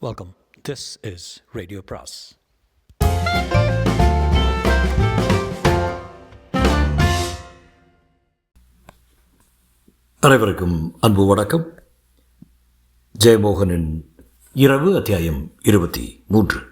Welcome. This is Radio Pras. அனைவருக்கும் அன்பு வணக்கம். ஜெயமோகனின் இரவு அத்தியாயம் 23.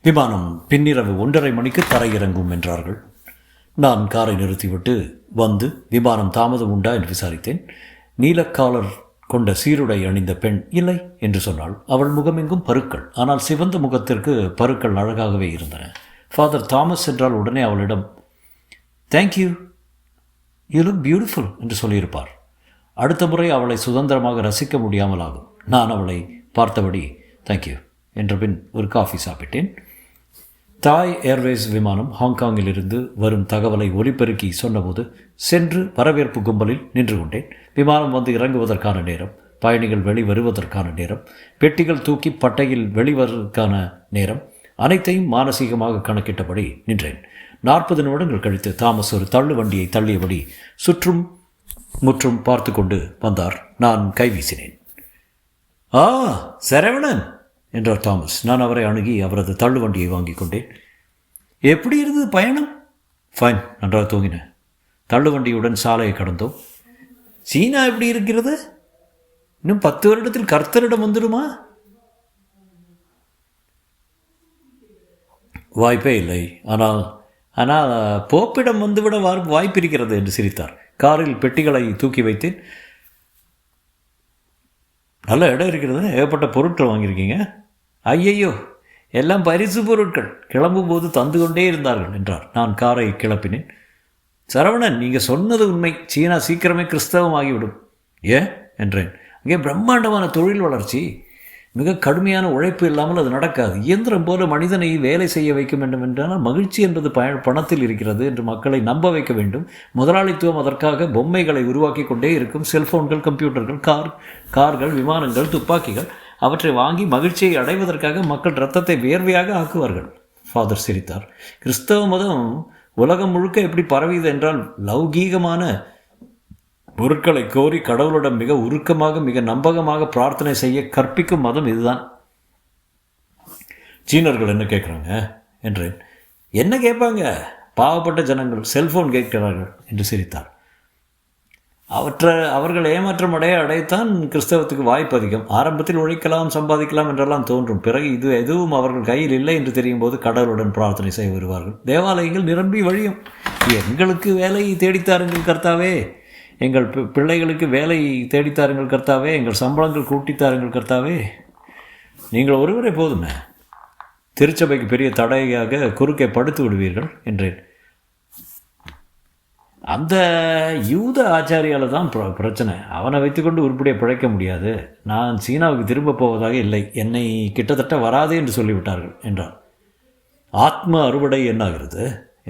விமானம் பின்னிரவு 1:30 மணிக்கு தரையிறங்கும் என்றார்கள். நான் காரை நிறுத்திவிட்டு வந்து விமானம் தாமதம் உண்டா என்று விசாரித்தேன். நீலக்காலர் கொண்ட சீருடை அணிந்த பெண் இல்லை என்று சொன்னாள். அவள் முகமெங்கும் பருக்கள், ஆனால் சிவந்த முகத்திற்கு பருக்கள் அழகாகவே இருந்தன. ஃபாதர் தாமஸ் என்றால் உடனே அவளிடம் தேங்க்யூ, யூ லுக் பியூட்டிஃபுல் என்று சொல்லியிருப்பார். அடுத்த முறை அவளை சுதந்திரமாக ரசிக்க முடியாமல் ஆகும். நான் அவளை பார்த்தபடி தேங்க்யூ என்ற பின் ஒரு காஃபி சாப்பிட்டேன். தாய் ஏர்வேஸ் விமானம் ஹாங்காங்கிலிருந்து வரும் தகவலை ஒலிபெருக்கி சொன்னபோது சென்று வரவேற்பு கும்பலில் நின்று கொண்டேன். விமானம் வந்து இறங்குவதற்கான நேரம், பயணிகள் வெளிவருவதற்கான நேரம், பெட்டிகள் தூக்கி பட்டையில் வெளிவருவதற்கான நேரம், அனைத்தையும் மானசீகமாக கணக்கிட்டபடி நின்றேன். 40 நிமிடங்கள் கழித்து தாமஸ் ஒரு தள்ளு வண்டியை தள்ளியபடி சுற்றும் முற்றும் பார்த்து கொண்டு வந்தார். நான் கை வீசினேன். ஆ, சரவணன் என்றார் தாமஸ். நான் அவரை அணுகி அவரது தள்ளுவண்டியை வாங்கி கொண்டேன். எப்படி இருந்தது பயணம்? ஃபைன், நன்றாக தூங்கினேன். தள்ளுவண்டியுடன் சாலையை கடந்தோம். சீனா எப்படி இருக்கிறது? இன்னும் 10 வருடத்தில் கர்த்தரிடம் வந்துடுமா? வாய்ப்பே இல்லை. ஆனால் போப்பிடம் வந்துவிட வாய்ப்பு இருக்கிறது என்று சிரித்தார். காரில் பெட்டிகளை தூக்கி வைத்தேன். நல்ல இடம் இருக்கிறது, ஏகப்பட்ட பொருட்கள் வாங்கியிருக்கீங்க. ஐயையோ, எல்லாம் பரிசு பொருட்கள், கிளம்பும்போது தந்து கொண்டே இருந்தார்கள் என்றார். நான் காரை கிளப்பினேன். சரவணன், நீங்கள் சொன்னது உண்மை. சீனா சீக்கிரமே கிறிஸ்தவமாகிவிடும். ஏன் என்றேன். அங்கே பிரம்மாண்டமான தொழில் வளர்ச்சி, மிக கடுமையான உழைப்பு இல்லாமல் அது நடக்காது. இயந்திரம் போல மனிதனை வேலை செய்ய வைக்க வேண்டும் என்றால் மகிழ்ச்சி என்பது பணத்தில் இருக்கிறது என்று மக்களை நம்ப வைக்க வேண்டும். முதலாளித்துவம் அதற்காக பொம்மைகளை உருவாக்கி கொண்டே இருக்கும். செல்போன்கள், கம்ப்யூட்டர்கள், கார்கள், விமானங்கள், துப்பாக்கிகள், அவற்றை வாங்கி மகிழ்ச்சியை அடைவதற்காக மக்கள் இரத்தத்தை வியர்வையாக ஆக்குவார்கள். ஃபாதர் சிரித்தார். கிறிஸ்தவ மதம் உலகம் முழுக்க எப்படி பரவியது என்றால், லௌகீகமான பொருட்களை கோரி கடவுளிடம் மிக உருக்கமாக, மிக நம்பகமாக பிரார்த்தனை செய்ய கற்பிக்கும் மதம் இதுதான். சீனர்கள் என்ன கேட்குறாங்க என்றேன். என்ன கேட்பாங்க? பாவப்பட்ட ஜனங்கள் செல்போன் கேட்கிறார்கள் என்று சிரித்தார். அவர்கள் ஏமாற்றம் அடையத்தான் கிறிஸ்தவத்துக்கு வாய்ப்பு அதிகம். ஆரம்பத்தில் உழைக்கலாம், சம்பாதிக்கலாம் என்றெல்லாம் தோன்றும். பிறகு இது எதுவும் அவர்கள் கையில் இல்லை என்று தெரியும் போது கடவுளுடன் பிரார்த்தனை செய்ய வருவார்கள். தேவாலயங்கள் நிரம்பி வழியும். எங்களுக்கு வேலை தேடித்தாருங்கள் கர்த்தாவே, எங்கள் பிள்ளைகளுக்கு வேலை தேடித்தாருங்கள் கர்த்தாவே, எங்கள் சம்பளங்கள் கூட்டித்தாருங்கள் கர்த்தாவே, நீங்கள் ஒருவரே போதுமே, திருச்சபைக்கு பெரிய தடையாக குறுக்கே படுத்து விடுவீர்கள் என்றேன். அந்த யூத ஆச்சாரியால் தான் பிரச்சனை. அவனை வைத்துக்கொண்டு உருப்படியை பிழைக்க முடியாது. நான் சீனாவுக்கு திரும்ப போவதாக இல்லை, என்னை கிட்டத்தட்ட வராது என்று சொல்லிவிட்டார்கள் என்றார். ஆத்ம அறுவடை என்னாகிறது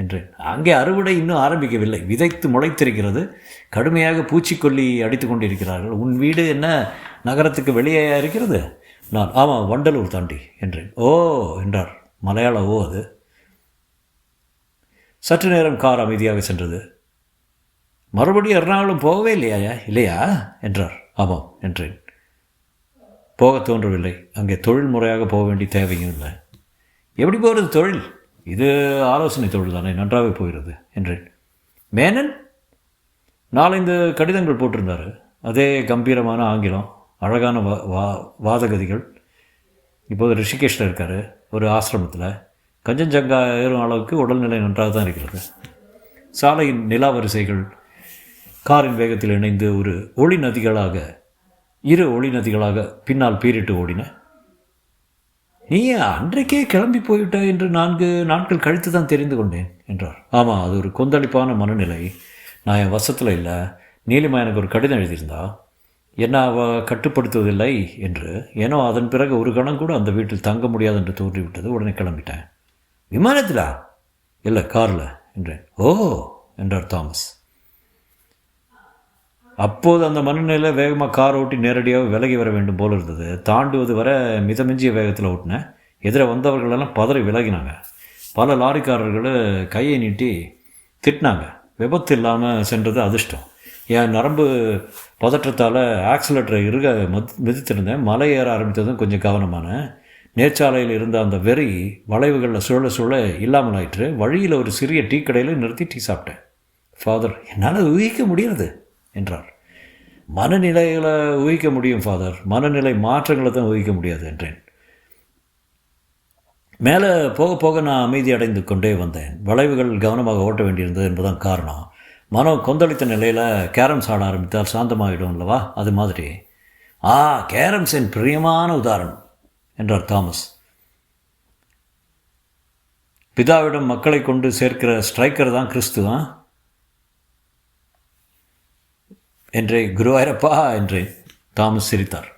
என்றேன். அங்கே அறுவடை இன்னும் ஆரம்பிக்கவில்லை. விதைத்து முளைத்திருக்கிறது. கடுமையாக பூச்சிக்கொல்லி அடித்து கொண்டிருக்கிறார்கள். உன் வீடு என்ன நகரத்துக்கு வெளியே இருக்கிறது? நான் ஆமாம், வண்டலூர் தாண்டி என்றேன். ஓ என்றார். மலையாள ஓ அது. சற்று நேரம் கார் அமைதியாக சென்றது. மறுபடியும் எர்ணாகுளம் போகவே இல்லையா என்றார். ஆமாம் என்றேன். போக தோன்றவில்லை. அங்கே தொழில் முறையாக போக வேண்டிய தேவையும் இல்லை. எப்படி போகிறது தொழில்? இது ஆலோசனை தொழில் தானே, நன்றாகவே போகிறது என்றேன். மேனன் 4-5 கடிதங்கள் போட்டிருந்தார். அதே கம்பீரமான ஆங்கிலம், அழகான வாதகதிகள். இப்போது ரிஷிகேஷில் இருக்கார், ஒரு ஆசிரமத்தில். கஞ்சஞ்சங்கா ஏறும் அளவுக்கு உடல்நிலை நன்றாக தான் இருக்கிறது. சாலையின் நிலாவரிசைகள் காரின் வேகத்தில் இணைந்து இரு ஒளி நதிகளாக பின்னால் பீரிட்டு ஓடின. நீ அன்றைக்கே கிளம்பி போய்விட்டாய் என்று 4 நாட்கள் கழித்து தான் தெரிந்து கொண்டேன் என்றார். ஆமாம், அது ஒரு கொந்தளிப்பான மனநிலை. நான் என் வசத்தில் இல்லை. நீலிமா எனக்கு ஒரு கடிதம் எழுதியிருந்தா, என்ன அவள் கட்டுப்படுத்துவதில்லை என்று. ஏன்னோ அதன் பிறகு ஒரு கணம் கூட அந்த வீட்டில் தங்க முடியாது என்று தோன்றிவிட்டது. உடனே கிளம்பிட்டேன். விமானத்திலா? இல்லை, காரில் என்றேன். ஓ என்றார் தாமஸ். அப்போது அந்த மனநிலையில் வேகமாக கார் ஓட்டி நேரடியாக விலகி வர வேண்டும் போல் இருந்தது. தாண்டுவது வர மிதமிஞ்சிய வேகத்தில் ஓட்டினேன். எதிர வந்தவர்களெல்லாம் பதறி விலகினாங்க. பல லாரிக்காரர்களை கையை நீட்டி திட்டினாங்க. விபத்து இல்லாமல் சென்றது அதிர்ஷ்டம். என் நரம்பு பதற்றத்தால் ஆக்சிலேட்டரை மிதித்திருந்தேன். மலை ஏற ஆரம்பித்ததும் கொஞ்சம் கவனமான நேர்ச்சாலையில் இருந்த அந்த வெறி வளைவுகளில் சுழ இல்லாமல் ஆயிற்று. வழியில் ஒரு சிறிய டீ கடையில் நிறுத்தி டீ சாப்பிட்டேன். ஃபாதர், என்னால் ஊகிக்க முடியாது என்றார். மனநிலைகளை ஊகிக்க முடியும் ஃபாதர், மனநிலை மாற்றங்களை தான் ஊகிக்க முடியாது என்றேன். மேலே போக போக நான் அமைதி அடைந்து கொண்டே வந்தேன். வளைவுகள் கவனமாக ஓட்ட வேண்டியிருந்தது என்பதுதான் காரணம். மனம் கொந்தளித்த நிலையில் கேரம்ஸ் ஆட ஆரம்பித்தால் சாந்தமாகிடும் அல்லவா? அது மாதிரி. கேரம்ஸ் என் பிரியமான உதாரணம் என்றார் தாமஸ். பிதாவிடம் மக்களை கொண்டு சேர்க்கிற ஸ்ட்ரைக்கர் தான் கிறிஸ்துவா என்றே. குருவாயிரப்பா என்றேன். தாமஸ் சிரித்தார்.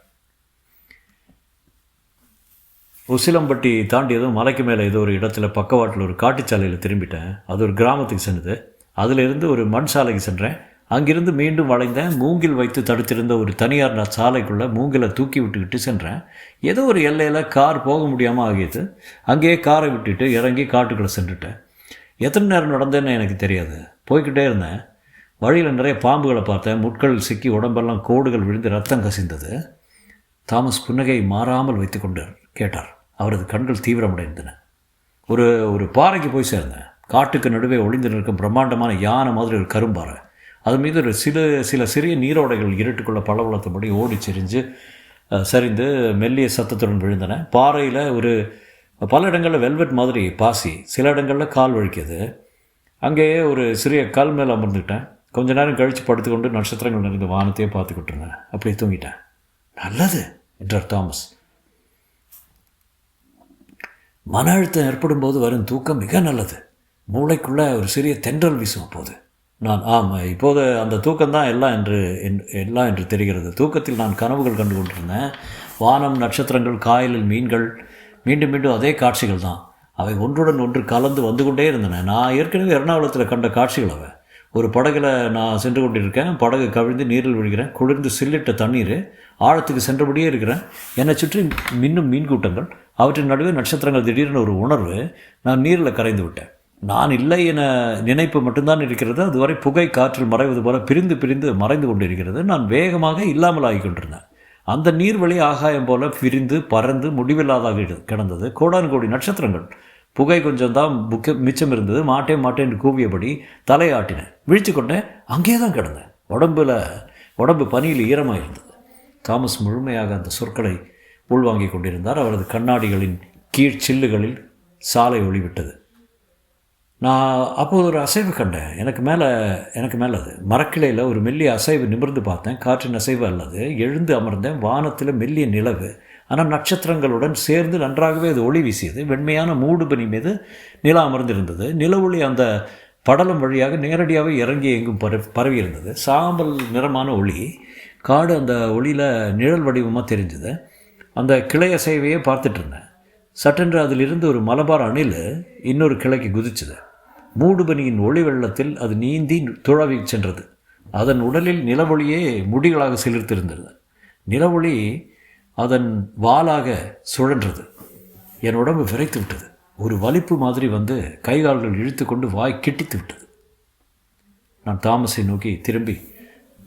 உசிலம்பட்டி தாண்டியதும் மலைக்கு மேலே ஏதோ ஒரு இடத்துல பக்கவாட்டில் ஒரு காட்டுச்சாலையில் திரும்பிட்டேன். அது ஒரு கிராமத்துக்கு சென்றது. அதிலிருந்து ஒரு மண் சாலைக்கு சென்றேன். அங்கிருந்து மீண்டும் வளைந்தேன். மூங்கில் வைத்து தடுத்திருந்த ஒரு தனியார் சாலைக்குள்ளே மூங்கிலை தூக்கி விட்டுக்கிட்டு சென்றேன். ஏதோ ஒரு எல்லையில் கார் போக முடியாமல் ஆகியது. அங்கேயே காரை விட்டுட்டு இறங்கி காட்டுக்குள்ளே சென்றுட்டேன். எத்தனை நேரம் நடந்தேன்னு எனக்கு தெரியாது. போய்கிட்டே இருந்தேன். வழியில் நிறைய பாம்புகளை பார்த்தேன். முட்கள் சிக்கி உடம்பெல்லாம் கோடுகள் விழுந்து ரத்தம் கசிந்தது. தாமஸ் புன்னகை மாறாமல் வைத்து கொண்டு கேட்டார். அவரது கண்கள் தீவிரமடைந்தன. ஒரு பாறைக்கு போய் சேர்ந்தேன். காட்டுக்கு நடுவே ஒளிந்து நிற்கும் பிரம்மாண்டமான யானை மாதிரி ஒரு கரும்பாறை. அது மீது ஒரு சில சிறிய நீரோடைகள் இருட்டுக்குள்ளே பளபளத்தபடி ஓடி சரிந்து மெல்லிய சத்தத்துடன் விழுந்தன. பாறையில் பல இடங்களில் வெல்வெட் மாதிரி பாசி, சில இடங்களில் கால் வழிக்கியது. அங்கேயே ஒரு சிறிய கல் மேலே அமர்ந்துக்கிட்டேன். கொஞ்ச நேரம் கழித்து படுத்துக்கொண்டு நட்சத்திரங்கள் நிறைந்த வானத்தையே பார்த்துக்கிட்டு இருந்தேன். அப்படியே தூங்கிட்டேன். நல்லது என்றார் தாமஸ். மன அழுத்தம் ஏற்படும் போது வரும் தூக்கம் மிக நல்லது. மூளைக்குள்ளே ஒரு சிறிய தென்றல் வீசும் போது நான் இப்போது அந்த தூக்கம்தான் எல்லாம் என்று தெரிகிறது. தூக்கத்தில் நான் கனவுகள் கண்டு கொண்டிருந்தேன். வானம், நட்சத்திரங்கள், காயலில் மீன்கள், மீண்டும் மீண்டும் அதே காட்சிகள் தான். அவை ஒன்றுடன் ஒன்று கலந்து வந்து கொண்டே இருந்தன. நான் ஏற்கனவே எர்ணாகுளத்தில் கண்ட காட்சிகள் அவை. ஒரு படகுல நான் சென்று கொண்டிருக்கேன். படகு கவிழ்ந்து நீரில் விழுகிறேன். குளிர்ந்து சில்லிட்ட தண்ணீர். ஆழத்துக்கு சென்றபடியே இருக்கிறேன். என்னை சுற்றி மின்னும் மீன் கூட்டங்கள், அவற்றின் நடுவே நட்சத்திரங்கள். திடீர்னு ஒரு உணர்வு. நான் நீரில் கரைந்து விட்டேன். நான் இல்லை என நினைப்பு மட்டும்தான் இருக்கிறது. அதுவரை புகை காற்றில் மறைவது போல பிரிந்து மறைந்து கொண்டிருக்கிறது. நான் வேகமாக இல்லாமல் ஆகி கொண்டிருந்தேன். அந்த நீர்வழி ஆகாயம் போல பிரிந்து பறந்து முடிவில்லாதாக கிடந்தது. கோடானு கோடி நட்சத்திரங்கள். புகை கொஞ்சம் தான் மிச்சம் இருந்தது. மாட்டேன் என்று கூவியபடி தலையாட்டினேன். விழித்து கொண்டேன். அங்கே தான் கிடந்தேன். உடம்பு பனியில் ஈரமாக இருந்தது. தாமஸ் முழுமையாக அந்த சொற்களை உள்வாங்கி கொண்டிருந்தார். அவரது கண்ணாடிகளின் கீழ் சில்லுகளில் சாலை ஒளிவிட்டது. நான் அப்போது ஒரு அசைவு கண்டேன். எனக்கு மேலே அது மரக்கிளையில் ஒரு மெல்லிய அசைவு. நிமிர்ந்து பார்த்தேன். காற்றின் அசைவு அல்லது. எழுந்து அமர்ந்தேன். வானத்தில் மெல்லிய நிலவு, ஆனால் நட்சத்திரங்களுடன் சேர்ந்து நன்றாகவே அது ஒளி வீசியது. வெண்மையான மூடுபனி மீது நிலா அமர்ந்திருந்தது. நில ஒளி அந்த படலம் வழியாக நேரடியாக இறங்கி எங்கும் பரவி இருந்தது. சாம்பல் நிறமான ஒளி. காடு அந்த ஒளியில் நிழல் வடிவமாக தெரிஞ்சது. அந்த கிளை அசைவையே பார்த்துட்டு இருந்தேன். சட்டென்று அதிலிருந்து ஒரு மலபார் அணில் இன்னொரு கிளைக்கு குதிச்சுது. மூடுபனியின் ஒளி வெள்ளத்தில் அது நீந்தி துழவி சென்றது. அதன் உடலில் நிலவொளியே முடிகளாக சிலிர்த்திருந்தது. நிலவொளி அதன் வாளாக சுழன்றது. என் உடம்பு விரைத்து விட்டது. ஒரு வலிப்பு மாதிரி வந்து கைகால்கள் இழுத்து கொண்டு வாய் கிட்டித்து விட்டது. நான் தாமஸை நோக்கி திரும்பி,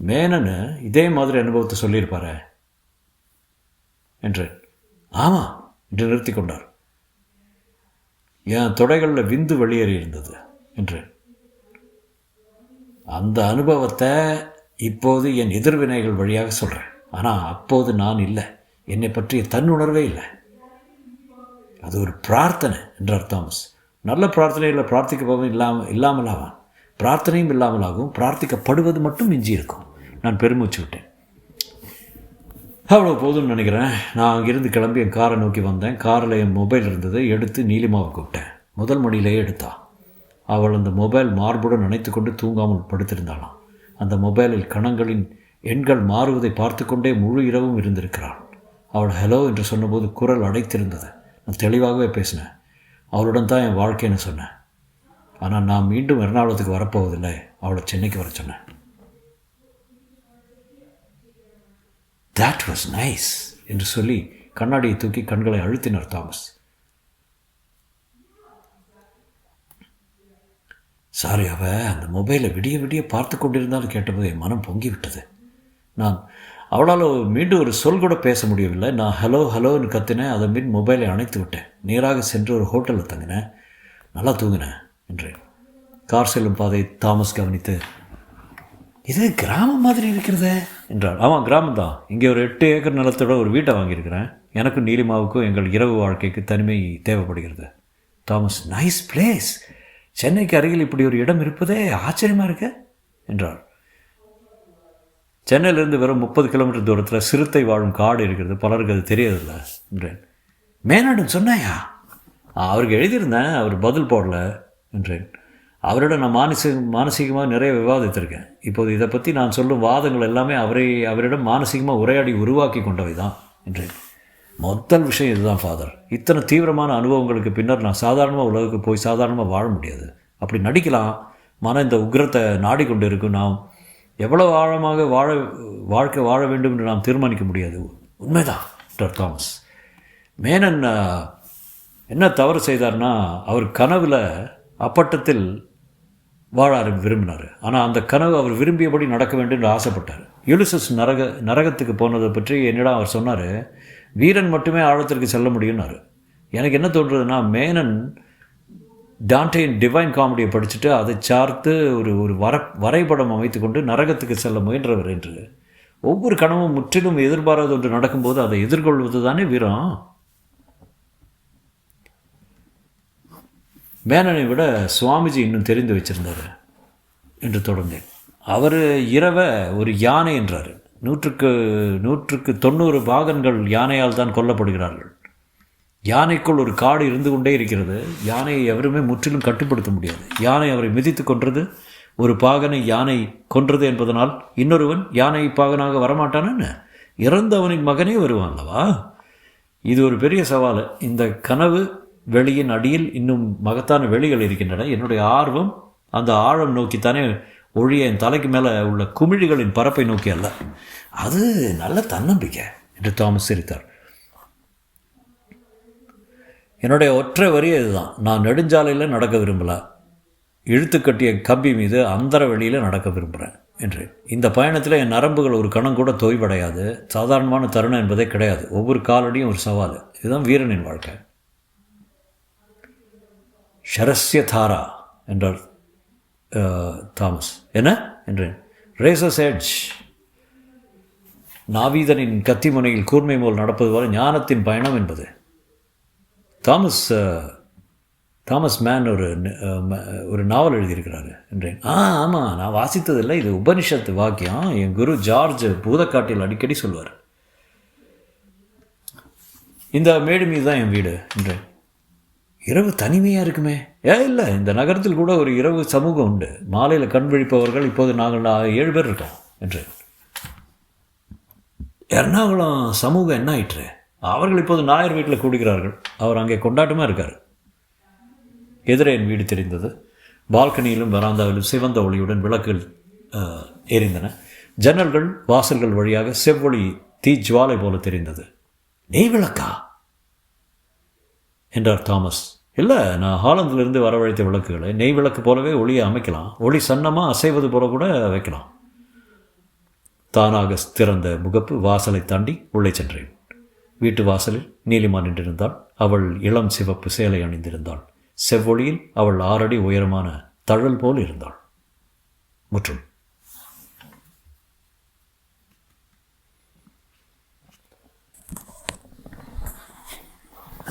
மேனன்னு இதே மாதிரி அனுபவத்தை சொல்லியிருப்பாரே என்றேன். ஆமாம் என்று நிறுத்தி கொண்டார். என் தொடைகளில் விந்து வெளியேறி இருந்தது என்றேன். அந்த அனுபவத்தை இப்போது என் எதிர்வினைகள் வழியாக சொல்கிறேன். ஆனால் அப்போது நான் இல்லை. என்னை பற்றிய தன்னுணர்வே இல்லை. அது ஒரு பிரார்த்தனை என்றார் தாமஸ். நல்ல பிரார்த்தனையில் பிரார்த்திக்கப்பவும் இல்லாமல் ஆவான். பிரார்த்தனையும் இல்லாமலாகவும் பிரார்த்திக்கப்படுவது மட்டும் மிஞ்சி இருக்கும். நான் பெருமூச்சு விட்டேன். அவ்வளோ போதும்னு நினைக்கிறேன். நான் அங்கிருந்து கிளம்பி என் காரை நோக்கி வந்தேன். காரில் என் மொபைல் இருந்தது. எடுத்து நீலிமாவை கூப்பிட்டேன். முதல் மணியிலேயே எடுத்தா. அவள் அந்த மொபைல் மார்புடன் நினைத்து கொண்டு தூங்காமல் படுத்திருந்தாளாம். அந்த மொபைலில் கணங்களின் எண்கள் மாறுவதை பார்த்து கொண்டே முழு இரவும் இருந்திருக்கிறாள். அவள் ஹலோ என்று சொன்னபோது குரல் அடைத்திருந்தது. நான் தெளிவாகவே பேசினேன். அவளுடன் தான் என் வாழ்க்கைன்னு சொன்னேன். ஆனால் நான் மீண்டும் எர்ணாகுளத்துக்கு வரப்போவதில்லை. அவளை சென்னைக்கு வர சொன்னேன். "That was nice" என்று சொல்லி கண்ணாடியை தூக்கி கண்களை அழுத்தினார் தாமஸ். சாரி, அந்த மொபைலை விடிய விடிய பார்த்து கொண்டிருந்தாலும் கேட்டபோது என் மனம் பொங்கி விட்டது. நான் அவளால் மீண்டும் ஒரு சொல் கூட பேச முடியவில்லை. நான் ஹலோ ஹலோன்னு கத்தினேன். அதை மீன் மொபைலை அணைத்து விட்டேன். நேராக சென்று ஒரு ஹோட்டலில் தங்கினேன். நல்லா தூங்கினேன் என்றேன். கார் செல்லும் பாதை தாமஸ் கவனித்து, இது கிராமம் மாதிரி இருக்கிறதே என்றார். ஆமாம், கிராமம்தான். இங்கே ஒரு 8 ஏக்கர் நிலத்தோட ஒரு வீட்டை வாங்கியிருக்கிறேன். எனக்கும் நீலிமாவுக்கும் எங்கள் இரவு வாழ்க்கைக்கு தனிமை தேவைப்படுகிறது. Thomas, nice place. சென்னைக்கு அருகில் இப்படி ஒரு இடம் இருப்பதே ஆச்சரியமாக இருக்க என்றார். சென்னையிலிருந்து வெறும் 30 கிலோமீட்டர் தூரத்தில் சிறுத்தை வாழும் காடு இருக்கிறது. பலருக்கு அது தெரியதில்லை என்றேன். மேனாடும் சொன்னாயா? அவருக்கு எழுதியிருந்தேன், அவர் பதில் போடல என்றேன். அவரிடம் நான் மானசீகமாக நிறைய விவாதித்திருக்கேன். இப்போது இதை பற்றி நான் சொல்லும் வாதங்கள் எல்லாமே அவரிடம் மானசீகமாக உரையாடி உருவாக்கி கொண்டவை தான் என்றேன். முதல் விஷயம் இதுதான் ஃபாதர். இத்தனை தீவிரமான அனுபவங்களுக்கு பின்னர் நான் சாதாரணமாக உலகுக்கு போய் சாதாரணமாக வாழ முடியாது. அப்படி நடிக்கலாம், மன இந்த உக்ரத்தை நாடிக்கொண்டு இருக்கும். நாம் எவ்வளவு ஆழமாக வாழ்க்கை வாழ வேண்டும் என்று நாம் தீர்மானிக்க முடியாது. உண்மைதான் டாக்டர் தாமஸ். மேனன் என்ன தவறு செய்தார்னா, அவர் கனவில் அப்பட்டத்தில் வாழ விரும்பினார். ஆனால் அந்த கனவு அவர் விரும்பியபடி நடக்க வேண்டும் என்று ஆசைப்பட்டார். யுலிசஸ் நரகத்துக்கு போனதை பற்றி என்னிடம் அவர் சொன்னார். வீரன் மட்டுமே ஆழத்திற்கு செல்ல முடியும்னாரு. எனக்கு என்ன தோன்றுறதுன்னா, மேனன் டான்டேயின் டிவைன் காமெடியை படிச்சுட்டு அதை சார்த்து ஒரு வரைபடம் அமைத்து கொண்டு நரகத்துக்கு செல்ல முயன்றவர் என்று. ஒவ்வொரு கனவும் முற்றிலும் எதிர்பாராத ஒன்று நடக்கும்போது அதை எதிர்கொள்வது தானே வீரம். மேனனை விட சுவாமிஜி இன்னும் தெரிந்து வச்சிருந்தார் என்று தொடர்ந்தேன். அவர் இரவை ஒரு யானை என்றார். 100க்கு 90 பாகன்கள் யானையால் தான் கொல்லப்படுகிறார்கள். யானைக்குள் ஒரு காடு இருந்து கொண்டே இருக்கிறது. யானையை எவருமே முற்றிலும் கட்டுப்படுத்த முடியாது. யானை அவரை மிதித்து கொன்றது. ஒரு பாகனை யானை கொன்றது என்பதனால் இன்னொருவன் யானை பாகனாக வரமாட்டானு? இறந்தவனின் மகனே வருவான் அல்லவா? இது ஒரு பெரிய சவால். இந்த கனவு வெளியின் அடியில் இன்னும் மகத்தான வெளிகள் இருக்கின்றன. என்னுடைய ஆர்வம் அந்த ஆழம் நோக்கித்தானே ஒழிய என் தலைக்கு மேலே உள்ள குமிழிகளின் பரப்பை நோக்கி அல்ல. அது நல்ல தன்னம்பிக்கை என்று தாமஸ் சிரித்தார். என்னுடைய ஒற்றை வரி இதுதான். நான் நெடுஞ்சாலையில் நடக்க விரும்பல, இழுத்துக்கட்டிய கம்பி மீது அந்தர வெளியில் நடக்க விரும்புகிறேன் என்று. இந்த பயணத்தில் என் நரம்புகள் ஒரு கணம் கூட தொய்வடையாது. சாதாரணமான தருணம் என்பதே கிடையாது. ஒவ்வொரு காலடியும் ஒரு சவால். இதுதான் வீரனின் வாழ்க்கை. ஷரஸ்ய தாரா என்றார் தாமஸ். என்ன என்றேன். Razors edge. நாவீதனின் கத்தி முனையில் கூர்மை போல் நடப்பது போல ஞானத்தின் பயணம் என்பது. தாமஸ் மேன் ஒரு நாவல் எழுதியிருக்கிறாரு என்றேன். ஆமாம், நான் வாசித்ததில்லை. இது உபனிஷத்து வாக்கியம். என் குரு ஜார்ஜ் பூதக்காட்டில் அடிக்கடி சொல்வார். இந்த மேடு மீது தான் என் வீடு என்றேன். இரவு தனிமையாக இருக்குமே? இல்லை, இந்த நகரத்தில் கூட ஒரு இரவு சமூகம் உண்டு. மாலையில் கண் விழிப்பவர்கள். இப்போது நாங்கள் 7 பேர் இருக்கோம் என்று. எர்ணாகுளம் சமூகம் என்ன ஆயிற்று? அவர்கள் இப்போது நாயர் வீட்டில் கூடுகிறார்கள். அவர் அங்கே கொண்டாட்டமாக இருக்கார். எதிரே என் வீடு தெரிந்தது. பால்கனியிலும் வராந்தாவிலும் சிவந்த ஒளியுடன் விளக்குகள் எரிந்தன. ஜன்னல்கள் வாசல்கள் வழியாக செவ்வொளி தீஜ்வாலை போல தெரிந்தது. நெய் விளக்கா என்றார் தாமஸ். இல்லை, நான் ஹாலந்திலிருந்து வரவழைத்த விளக்குகளை நெய் விளக்கு போலவே ஒளியை அமைக்கலாம். ஒளி சன்னமாக அசைவது போல கூட வைக்கலாம். தானாக திறந்த முகப்பு வாசலை தாண்டி உள்ளே சென்றேன். வீட்டு வாசலில் நீலிமா நின்றிருந்தாள். அவள் இளம் சிவப்பு சேலை அணிந்திருந்தாள். செவ்வொளியில் அவள் 6 அடி உயரமான தழல் போல் இருந்தாள். முற்றும்.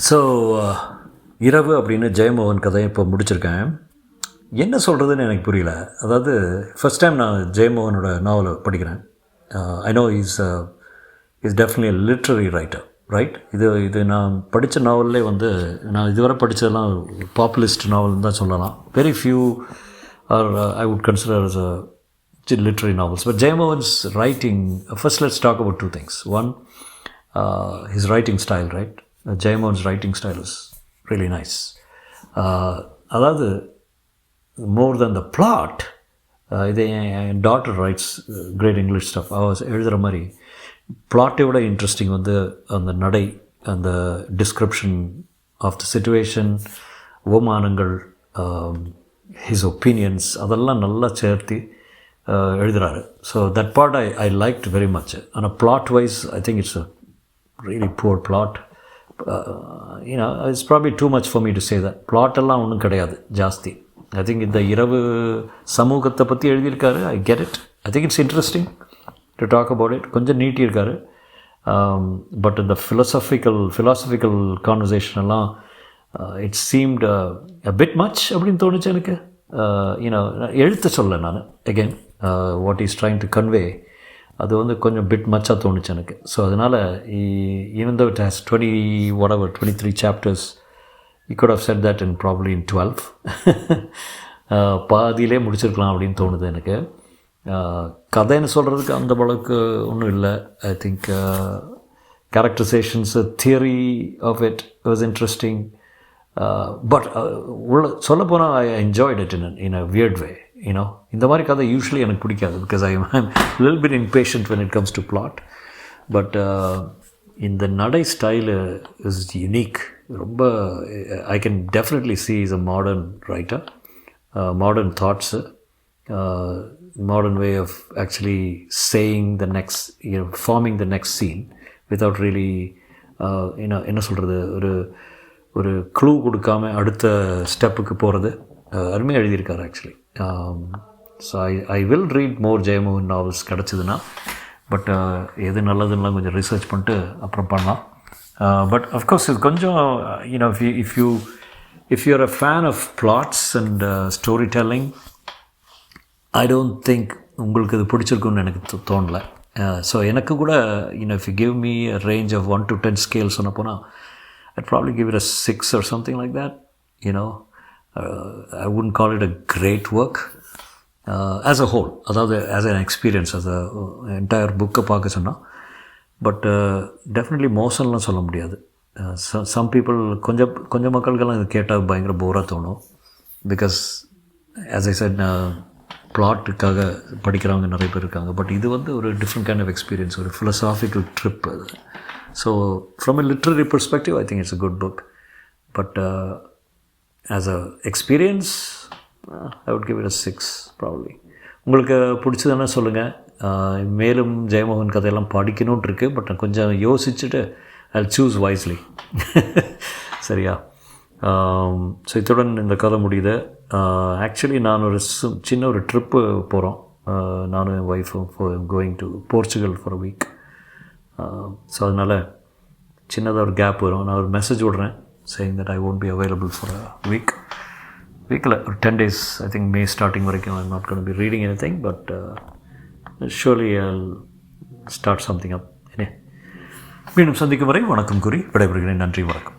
ஸோ இரவு அப்படின்னு ஜெயமோகன் கதையை இப்போ முடிச்சிருக்கேன். என்ன சொல்கிறதுன்னு எனக்கு புரியல. அதாவது ஃபஸ்ட் டைம் நான் ஜெயமோகனோட நாவலை படிக்கிறேன். I know is definitely a literary writer, right? இது நான் படித்த நாவல்லே நான் இதுவரை படித்ததெல்லாம் பாப்புலிஸ்ட் நாவல்னு தான் சொல்லலாம். Very few R I would consider as a literary novels. But Jayamohan's writing, first let's talk about 2 things. One, his writing style, right? Jayamohan's writing style is really nice. அதாவது more than the plot, இது என் daughter writes great English stuff. அவள் எழுதுகிற மாதிரி பிளாட்டை விட interesting அந்த நடை, அந்த டிஸ்கிரிப்ஷன் ஆஃப் த சிச்சுவேஷன், ஓமானங்கள், his opinions அதெல்லாம் நல்லா சேர்த்து எழுதுகிறாரு. So that part I liked very much. ஆனால் plot wise I think it's a really poor plot. It's probably too much for me to say that. பிளாட்டெல்லாம் ஒன்றும் கிடையாது ஜாஸ்தி. ஐ திங்க் இந்த இரவு சமூகத்தை பற்றி எழுதியிருக்காரு. I get it. I think it's interesting to talk about it. கொஞ்சம் நீட்டியிருக்காரு. பட் இந்த ஃபிலாசபிக்கல் கான்வர்சேஷன் எல்லாம் it seemed a bit much அப்படின்னு தோணுச்சு எனக்கு. எழுத்து சொல்ல நான் again what is trying to convey அது வந்து கொஞ்சம் பிட் மச்சாக தோணுச்சு எனக்கு. ஸோ அதனால் even though it has 23 chapters, you could have said that in probably in 12. பாதியிலே முடிச்சிருக்கலாம் அப்படின்னு தோணுது எனக்கு. கதைன்னு சொல்கிறதுக்கு அந்த அளவுக்கு ஒன்றும் இல்லை. I think characterisations theory of it was interesting. But சொல்லப்போனால் I enjoyed it in a weird way. இந்த மாதிரி கதை யூஸ்வலி எனக்கு பிடிக்காது because I am lil bit impatient when it comes to plot. But இந்த நடை ஸ்டைலு இஸ் யூனிக். ரொம்ப I can definitely see is a modern writer, modern thoughts, modern way of actually saying the next, forming the next scene without really என்ன சொல்கிறது, ஒரு clue கொடுக்காமல் அடுத்த ஸ்டெப்புக்கு போகிறது அருமையாக எழுதியிருக்காரு actually. So I will read more Jeyamohan novels கிடச்சிதுன்னா. பட் எது நல்லதுன்னா கொஞ்சம் ரிசர்ச் பண்ணிட்டு அப்புறம் பண்ணலாம். பட் அஃப்கோர்ஸ் இது கொஞ்சம் if you're a fan of plots and storytelling, I don't think உங்களுக்கு இது பிடிச்சிருக்குன்னு எனக்கு தோணலை. ஸோ எனக்கு கூட if you give me a range of 1 to 10 scale சொன்ன போனால் I'd probably give it a 6 or something like that. I wouldn't call it a great work as a whole, அதாவது as an experience, as a entire book பார்க்க சொன்னால். But definitely மோசம்லாம் சொல்ல முடியாது. Some people கொஞ்சம் மக்களுக்கெல்லாம் இது கேட்டால் பயங்கர போராக தோணும். பிகாஸ் ஆஸ் ஐ செட் பிளாட்டுக்காக படிக்கிறவங்க நிறைய பேர் இருக்காங்க. பட் இது வந்து ஒரு டிஃப்ரெண்ட் கைண்ட் ஆஃப் எக்ஸ்பீரியன்ஸ், ஒரு ஃபிலசாபிக்கல் ட்ரிப் அது. So from a literary perspective I think it's a good book. But as a experience I would give it a 6 probably. உங்களுக்கு பிடிச்சதுன்னா சொல்லுங்கள். மேலும் ஜெயமோகன் கதையெல்லாம் படிக்கணும்னு இருக்குது. பட் நான் கொஞ்சம் யோசிச்சுட்டு ஐ சூஸ் வைஸ்லி. சரியா? ஸோ இத்துடன் இந்த கதை முடியுது. ஆக்சுவலி நான் ஒரு சின்ன ஒரு ட்ரிப்பு போகிறோம். நானும் என் ஒய்ஃபும் going to Portugal for a week. So அதனால் சின்னதாக ஒரு கேப் வரும். நான் ஒரு மெசேஜ் விட்றேன் saying that I won't be available for a வீக்கில் ஒரு 10 days. I think May starting வரைக்கும் I'm not going to be reading anything, but surely I'll start something up. மீண்டும் சந்திக்கும் வரை வணக்கம் கூறி விடைபெறுகிறேன். நன்றி, வணக்கம்.